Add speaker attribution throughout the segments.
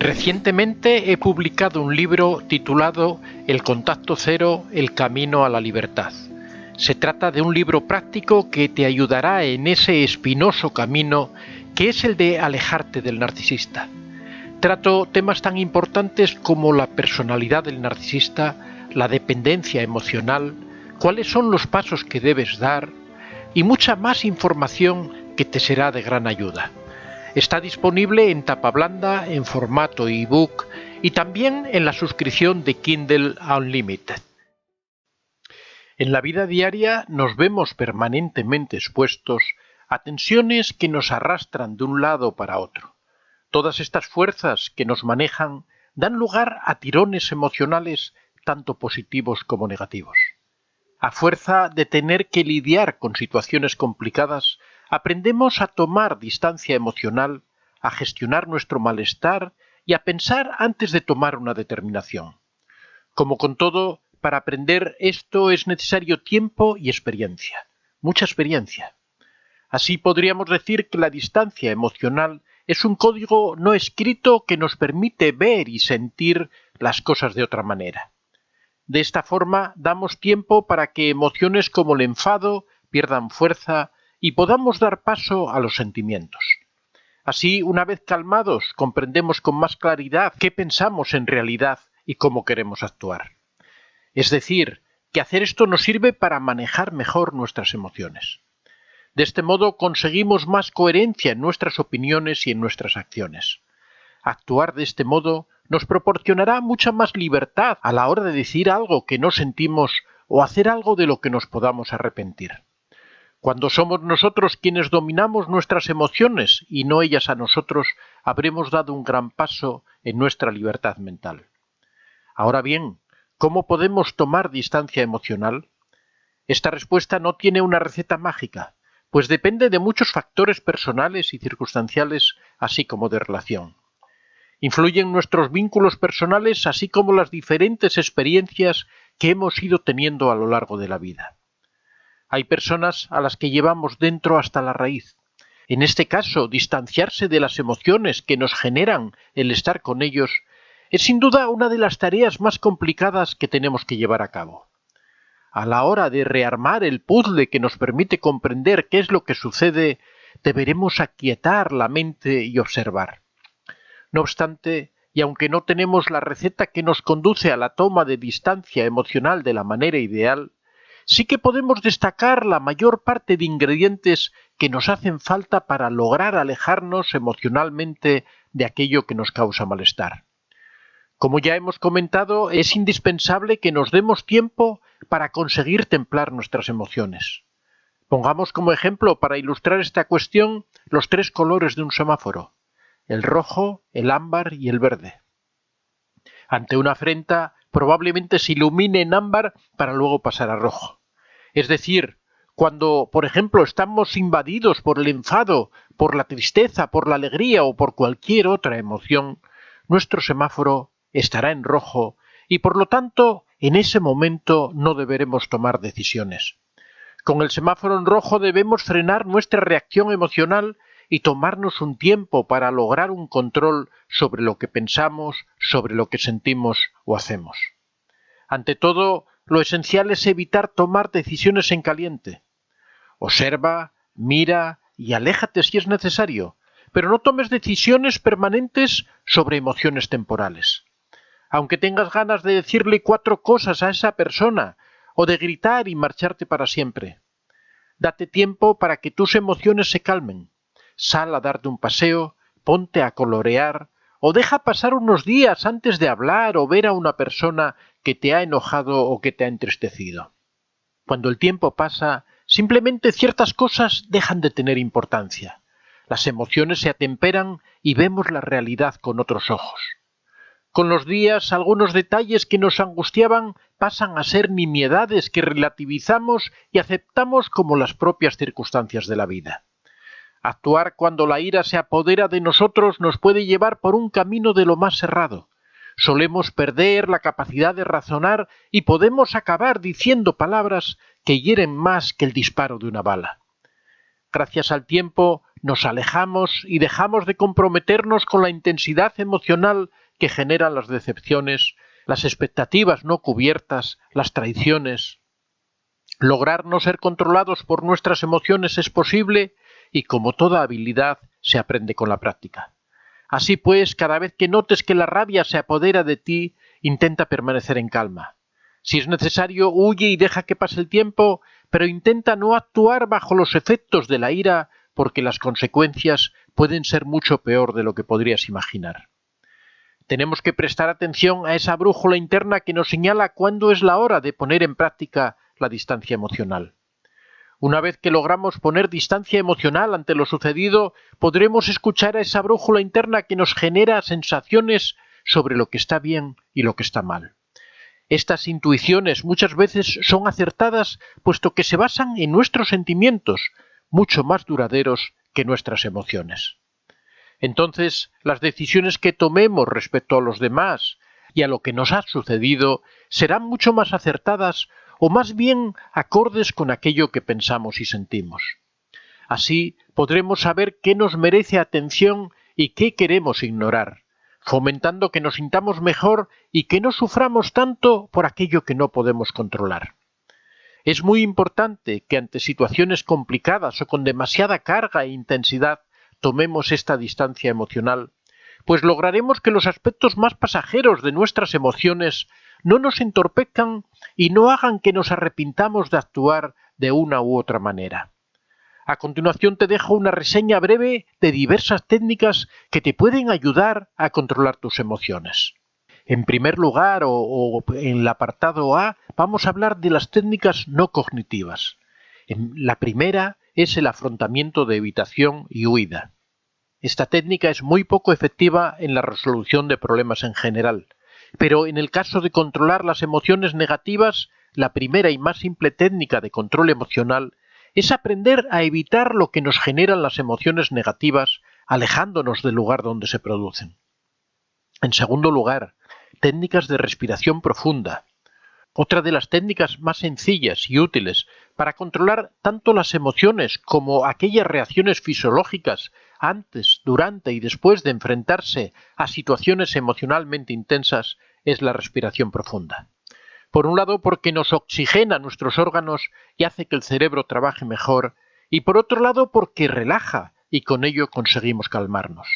Speaker 1: Recientemente he publicado un libro titulado El contacto cero, el camino a la libertad. Se trata de un libro práctico que te ayudará en ese espinoso camino que es el de alejarte del narcisista. Trato temas tan importantes como la personalidad del narcisista, la dependencia emocional, cuáles son los pasos que debes dar y mucha más información que te será de gran ayuda. Está disponible en tapa blanda, en formato ebook y también en la suscripción de Kindle Unlimited. En la vida diaria nos vemos permanentemente expuestos a tensiones que nos arrastran de un lado para otro. Todas estas fuerzas que nos manejan dan lugar a tirones emocionales tanto positivos como negativos. A fuerza de tener que lidiar con situaciones complicadas, aprendemos a tomar distancia emocional, a gestionar nuestro malestar y a pensar antes de tomar una determinación. Como con todo, para aprender esto es necesario tiempo y experiencia, mucha experiencia. Así podríamos decir que la distancia emocional es un código no escrito que nos permite ver y sentir las cosas de otra manera. De esta forma damos tiempo para que emociones como el enfado pierdan fuerza y podamos dar paso a los sentimientos. Así, una vez calmados, comprendemos con más claridad qué pensamos en realidad y cómo queremos actuar. Es decir, que hacer esto nos sirve para manejar mejor nuestras emociones. De este modo conseguimos más coherencia en nuestras opiniones y en nuestras acciones. Actuar de este modo nos proporcionará mucha más libertad a la hora de decir algo que no sentimos o hacer algo de lo que nos podamos arrepentir. Cuando somos nosotros quienes dominamos nuestras emociones y no ellas a nosotros, habremos dado un gran paso en nuestra libertad mental. Ahora bien, ¿cómo podemos tomar distancia emocional? Esta respuesta no tiene una receta mágica, pues depende de muchos factores personales y circunstanciales, así como de relación. Influyen nuestros vínculos personales, así como las diferentes experiencias que hemos ido teniendo a lo largo de la vida. Hay personas a las que llevamos dentro hasta la raíz. En este caso, distanciarse de las emociones que nos generan el estar con ellos es sin duda una de las tareas más complicadas que tenemos que llevar a cabo. A la hora de rearmar el puzzle que nos permite comprender qué es lo que sucede, deberemos aquietar la mente y observar. No obstante, y aunque no tenemos la receta que nos conduce a la toma de distancia emocional de la manera ideal, sí que podemos destacar la mayor parte de ingredientes que nos hacen falta para lograr alejarnos emocionalmente de aquello que nos causa malestar. Como ya hemos comentado, es indispensable que nos demos tiempo para conseguir templar nuestras emociones. Pongamos como ejemplo, para ilustrar esta cuestión, los 3 colores de un semáforo: el rojo, el ámbar y el verde. Ante una afrenta, probablemente se ilumine en ámbar para luego pasar a rojo. Es decir, cuando, por ejemplo, estamos invadidos por el enfado, por la tristeza, por la alegría o por cualquier otra emoción, nuestro semáforo estará en rojo y, por lo tanto, en ese momento no deberemos tomar decisiones. Con el semáforo en rojo debemos frenar nuestra reacción emocional y tomarnos un tiempo para lograr un control sobre lo que pensamos, sobre lo que sentimos o hacemos. Ante todo, lo esencial es evitar tomar decisiones en caliente. Observa, mira y aléjate si es necesario, pero no tomes decisiones permanentes sobre emociones temporales. Aunque tengas ganas de decirle 4 cosas a esa persona o de gritar y marcharte para siempre. Date tiempo para que tus emociones se calmen. Sal a darte un paseo, ponte a colorear o deja pasar unos días antes de hablar o ver a una persona que te ha enojado o que te ha entristecido. Cuando el tiempo pasa, simplemente ciertas cosas dejan de tener importancia. Las emociones se atemperan y vemos la realidad con otros ojos. Con los días, algunos detalles que nos angustiaban pasan a ser nimiedades que relativizamos y aceptamos como las propias circunstancias de la vida. Actuar cuando la ira se apodera de nosotros nos puede llevar por un camino de lo más errado. Solemos perder la capacidad de razonar y podemos acabar diciendo palabras que hieren más que el disparo de una bala. Gracias al tiempo, nos alejamos y dejamos de comprometernos con la intensidad emocional que generan las decepciones, las expectativas no cubiertas, las traiciones. Lograr no ser controlados por nuestras emociones es posible y, como toda habilidad, se aprende con la práctica. Así pues, cada vez que notes que la rabia se apodera de ti, intenta permanecer en calma. Si es necesario, huye y deja que pase el tiempo, pero intenta no actuar bajo los efectos de la ira, porque las consecuencias pueden ser mucho peor de lo que podrías imaginar. Tenemos que prestar atención a esa brújula interna que nos señala cuándo es la hora de poner en práctica la distancia emocional. Una vez que logramos poner distancia emocional ante lo sucedido, podremos escuchar a esa brújula interna que nos genera sensaciones sobre lo que está bien y lo que está mal. Estas intuiciones muchas veces son acertadas, puesto que se basan en nuestros sentimientos, mucho más duraderos que nuestras emociones. Entonces, las decisiones que tomemos respecto a los demás y a lo que nos ha sucedido serán mucho más acertadas o más bien acordes con aquello que pensamos y sentimos. Así podremos saber qué nos merece atención y qué queremos ignorar, fomentando que nos sintamos mejor y que no suframos tanto por aquello que no podemos controlar. Es muy importante que ante situaciones complicadas o con demasiada carga e intensidad tomemos esta distancia emocional, pues lograremos que los aspectos más pasajeros de nuestras emociones no nos entorpezcan y no hagan que nos arrepintamos de actuar de una u otra manera. A continuación te dejo una reseña breve de diversas técnicas que te pueden ayudar a controlar tus emociones. En primer lugar, o en el apartado A, vamos a hablar de las técnicas no cognitivas. La primera es el afrontamiento de evitación y huida. Esta técnica es muy poco efectiva en la resolución de problemas en general, pero en el caso de controlar las emociones negativas, la primera y más simple técnica de control emocional es aprender a evitar lo que nos generan las emociones negativas, alejándonos del lugar donde se producen. En segundo lugar, técnicas de respiración profunda. Otra de las técnicas más sencillas y útiles para controlar tanto las emociones como aquellas reacciones fisiológicas antes, durante y después de enfrentarse a situaciones emocionalmente intensas es la respiración profunda. Por un lado, porque nos oxigena nuestros órganos y hace que el cerebro trabaje mejor, y por otro lado, porque relaja y con ello conseguimos calmarnos.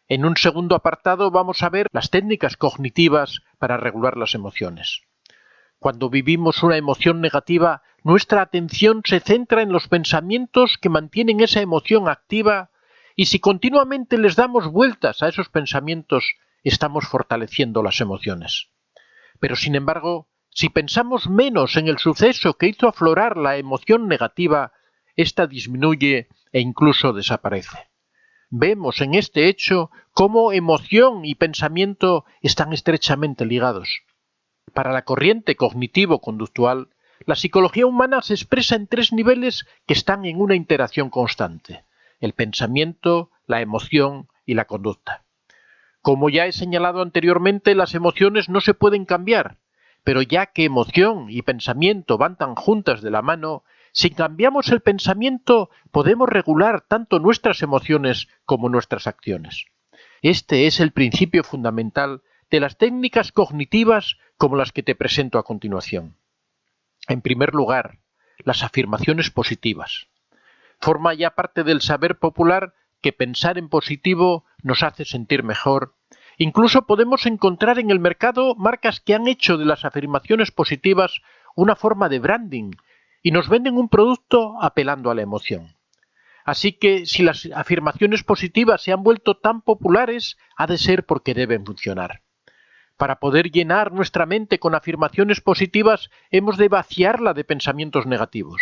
Speaker 1: En un segundo apartado vamos a ver las técnicas cognitivas para regular las emociones. Cuando vivimos una emoción negativa, nuestra atención se centra en los pensamientos que mantienen esa emoción activa, y si continuamente les damos vueltas a esos pensamientos, estamos fortaleciendo las emociones. Pero sin embargo, si pensamos menos en el suceso que hizo aflorar la emoción negativa, ésta disminuye e incluso desaparece. Vemos en este hecho cómo emoción y pensamiento están estrechamente ligados. Para la corriente cognitivo-conductual, la psicología humana se expresa en 3 niveles que están en una interacción constante: el pensamiento, la emoción y la conducta. Como ya he señalado anteriormente, las emociones no se pueden cambiar, pero ya que emoción y pensamiento van tan juntas de la mano, si cambiamos el pensamiento podemos regular tanto nuestras emociones como nuestras acciones. Este es el principio fundamental de las técnicas cognitivas como las que te presento a continuación. En primer lugar, las afirmaciones positivas. Forma ya parte del saber popular que pensar en positivo nos hace sentir mejor. Incluso podemos encontrar en el mercado marcas que han hecho de las afirmaciones positivas una forma de branding y nos venden un producto apelando a la emoción. Así que si las afirmaciones positivas se han vuelto tan populares, ha de ser porque deben funcionar. Para poder llenar nuestra mente con afirmaciones positivas, hemos de vaciarla de pensamientos negativos.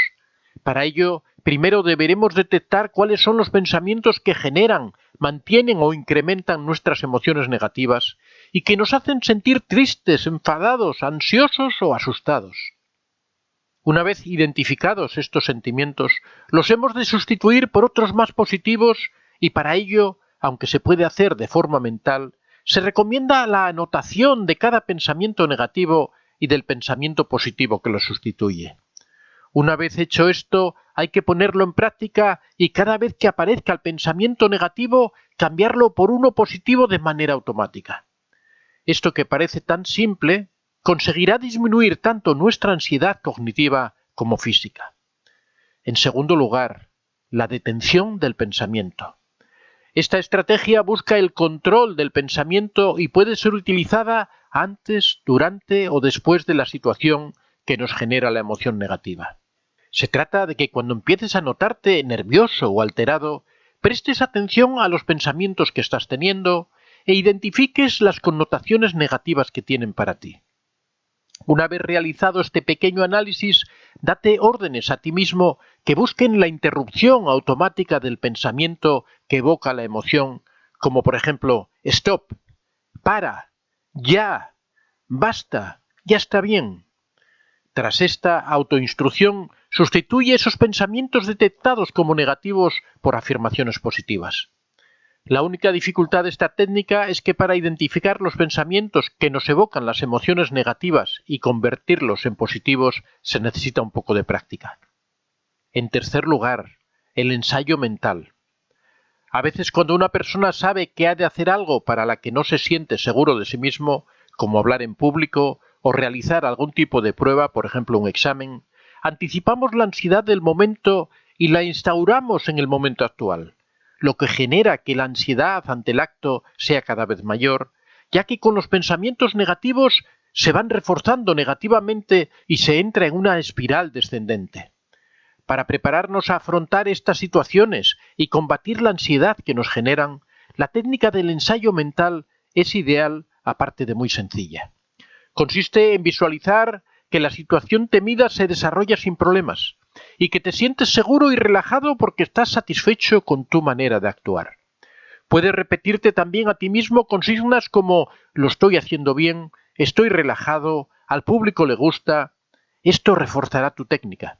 Speaker 1: Para ello, primero deberemos detectar cuáles son los pensamientos que generan, mantienen o incrementan nuestras emociones negativas y que nos hacen sentir tristes, enfadados, ansiosos o asustados. Una vez identificados estos sentimientos, los hemos de sustituir por otros más positivos y para ello, aunque se puede hacer de forma mental, se recomienda la anotación de cada pensamiento negativo y del pensamiento positivo que lo sustituye. Una vez hecho esto, hay que ponerlo en práctica y cada vez que aparezca el pensamiento negativo, cambiarlo por uno positivo de manera automática. Esto que parece tan simple, conseguirá disminuir tanto nuestra ansiedad cognitiva como física. En segundo lugar, la detención del pensamiento. Esta estrategia busca el control del pensamiento y puede ser utilizada antes, durante o después de la situación que nos genera la emoción negativa. Se trata de que cuando empieces a notarte nervioso o alterado, prestes atención a los pensamientos que estás teniendo e identifiques las connotaciones negativas que tienen para ti. Una vez realizado este pequeño análisis, date órdenes a ti mismo que busquen la interrupción automática del pensamiento que evoca la emoción, como por ejemplo, stop, para, ya, basta, ya está bien. Tras esta autoinstrucción, sustituye esos pensamientos detectados como negativos por afirmaciones positivas. La única dificultad de esta técnica es que para identificar los pensamientos que nos evocan las emociones negativas y convertirlos en positivos se necesita un poco de práctica. En tercer lugar, el ensayo mental. A veces cuando una persona sabe que ha de hacer algo para la que no se siente seguro de sí mismo, como hablar en público o realizar algún tipo de prueba, por ejemplo un examen, anticipamos la ansiedad del momento y la instauramos en el momento actual, lo que genera que la ansiedad ante el acto sea cada vez mayor, ya que con los pensamientos negativos se van reforzando negativamente y se entra en una espiral descendente. Para prepararnos a afrontar estas situaciones y combatir la ansiedad que nos generan, la técnica del ensayo mental es ideal, aparte de muy sencilla. Consiste en visualizar que la situación temida se desarrolla sin problemas y que te sientes seguro y relajado porque estás satisfecho con tu manera de actuar. Puedes repetirte también a ti mismo consignas como lo estoy haciendo bien, estoy relajado, al público le gusta. Esto reforzará tu técnica.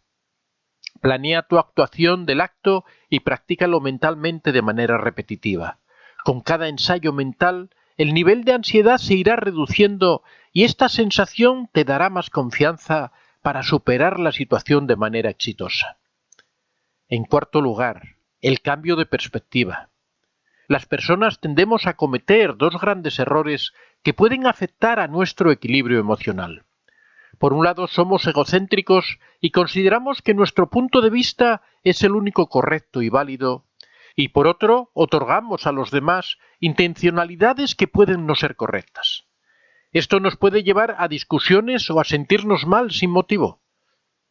Speaker 1: Planea tu actuación del acto y practícalo mentalmente de manera repetitiva. Con cada ensayo mental, el nivel de ansiedad se irá reduciendo y esta sensación te dará más confianza para superar la situación de manera exitosa. En cuarto lugar, el cambio de perspectiva. Las personas tendemos a cometer dos grandes errores que pueden afectar a nuestro equilibrio emocional. Por un lado, somos egocéntricos y consideramos que nuestro punto de vista es el único correcto y válido, y por otro, otorgamos a los demás intencionalidades que pueden no ser correctas. Esto nos puede llevar a discusiones o a sentirnos mal sin motivo.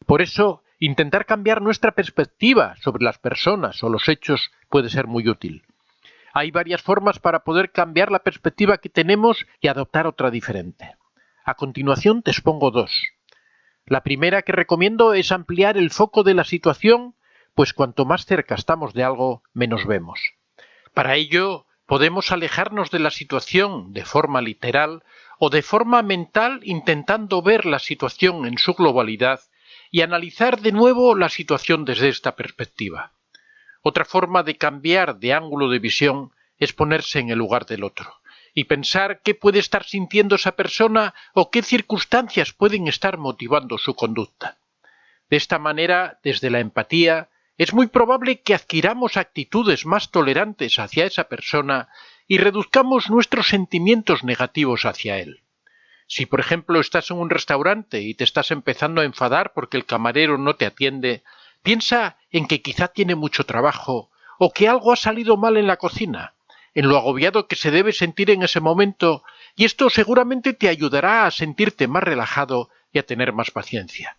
Speaker 1: Por eso, intentar cambiar nuestra perspectiva sobre las personas o los hechos puede ser muy útil. Hay varias formas para poder cambiar la perspectiva que tenemos y adoptar otra diferente. A continuación te expongo dos. La primera que recomiendo es ampliar el foco de la situación, pues cuanto más cerca estamos de algo, menos vemos. Para ello, podemos alejarnos de la situación de forma literal o de forma mental intentando ver la situación en su globalidad y analizar de nuevo la situación desde esta perspectiva. Otra forma de cambiar de ángulo de visión es ponerse en el lugar del otro y pensar qué puede estar sintiendo esa persona o qué circunstancias pueden estar motivando su conducta. De esta manera, desde la empatía, es muy probable que adquiramos actitudes más tolerantes hacia esa persona y reduzcamos nuestros sentimientos negativos hacia él. Si, por ejemplo, estás en un restaurante y te estás empezando a enfadar porque el camarero no te atiende, piensa en que quizá tiene mucho trabajo o que algo ha salido mal en la cocina, en lo agobiado que se debe sentir en ese momento, y esto seguramente te ayudará a sentirte más relajado y a tener más paciencia.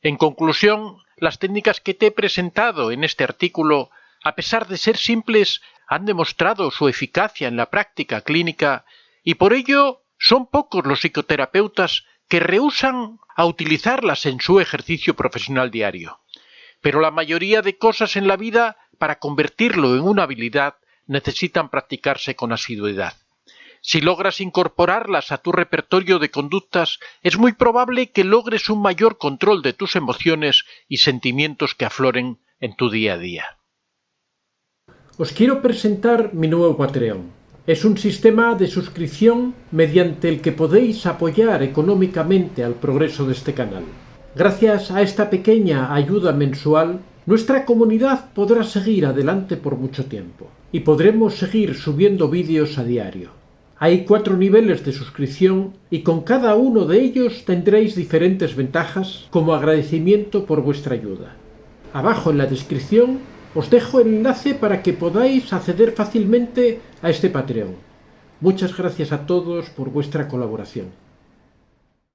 Speaker 1: En conclusión, las técnicas que te he presentado en este artículo, a pesar de ser simples, han demostrado su eficacia en la práctica clínica y por ello son pocos los psicoterapeutas que rehúsan a utilizarlas en su ejercicio profesional diario. Pero la mayoría de cosas en la vida, para convertirlo en una habilidad, necesitan practicarse con asiduidad. Si logras incorporarlas a tu repertorio de conductas, es muy probable que logres un mayor control de tus emociones y sentimientos que afloren en tu día a día.
Speaker 2: Os quiero presentar mi nuevo Patreon. Es un sistema de suscripción mediante el que podéis apoyar económicamente al progreso de este canal. Gracias a esta pequeña ayuda mensual, nuestra comunidad podrá seguir adelante por mucho tiempo y podremos seguir subiendo vídeos a diario. Hay 4 niveles de suscripción y con cada uno de ellos tendréis diferentes ventajas como agradecimiento por vuestra ayuda. Abajo en la descripción os dejo el enlace para que podáis acceder fácilmente a este Patreon. Muchas gracias a todos por vuestra colaboración.